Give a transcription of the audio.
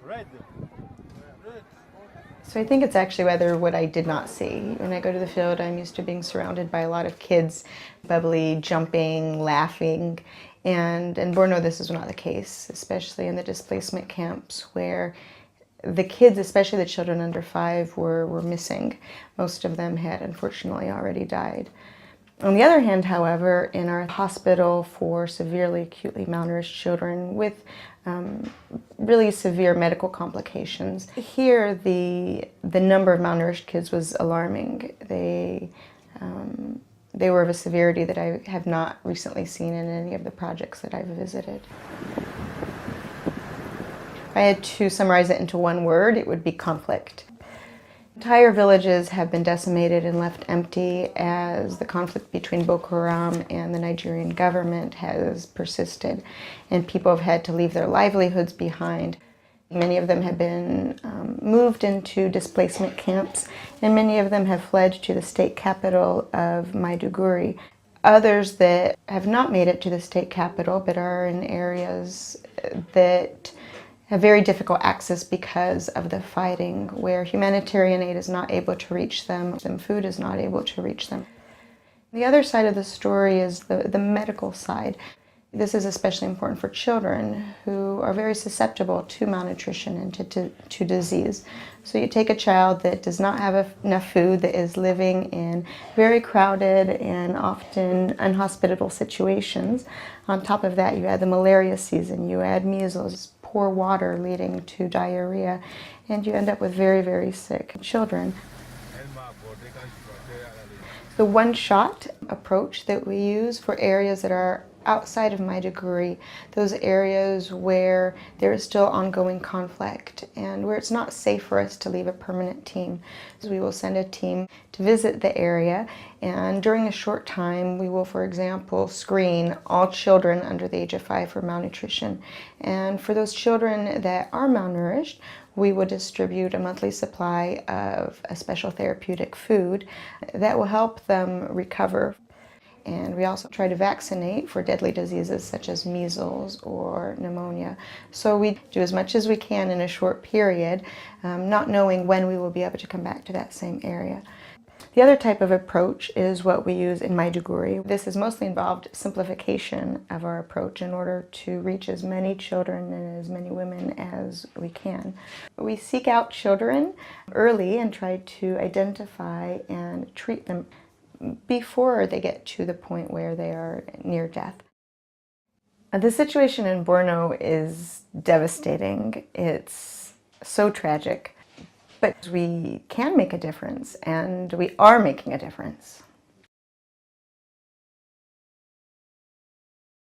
Red. So I think it's actually rather what I did not see. When I go to the field, I'm used to being surrounded by a lot of kids, bubbly, jumping, laughing. And in Borno, this is not the case, especially in the displacement camps where the kids, especially the children under 5, were missing. Most of them had unfortunately already died. On the other hand, however, in our hospital for severely acutely malnourished children with really severe medical complications, here the number of malnourished kids was alarming. They were of a severity that I have not recently seen in any of the projects that I've visited. If I had to summarize it into one word, it would be conflict. Entire villages have been decimated and left empty as the conflict between Boko Haram and the Nigerian government has persisted, and people have had to leave their livelihoods behind. Many of them have been moved into displacement camps, and many of them have fled to the state capital of Maiduguri. Others that have not made it to the state capital but are in areas that have very difficult access because of the fighting, where humanitarian aid is not able to reach them and food is not able to reach them. The other side of the story is the medical side. This is especially important for children who are very susceptible to malnutrition and to disease. So you take a child that does not have enough food, that is living in very crowded and often unhospitable situations. On top of that, you add the malaria season, you add measles, poor water leading to diarrhea, and you end up with very, very sick children. The one-shot approach that we use for areas that are outside of Maiduguri, those areas where there is still ongoing conflict and where it's not safe for us to leave a permanent team. So we will send a team to visit the area, and during a short time we will, for example, screen all children under the age of 5 for malnutrition. And for those children that are malnourished, we will distribute a monthly supply of a special therapeutic food that will help them recover. And we also try to vaccinate for deadly diseases such as measles or pneumonia. So we do as much as we can in a short period, not knowing when we will be able to come back to that same area. The other type of approach is what we use in Maiduguri. This has mostly involved simplification of our approach in order to reach as many children and as many women as we can. We seek out children early and try to identify and treat them before they get to the point where they are near death. The situation in Borno is devastating. It's so tragic, but we can make a difference, and we are making a difference.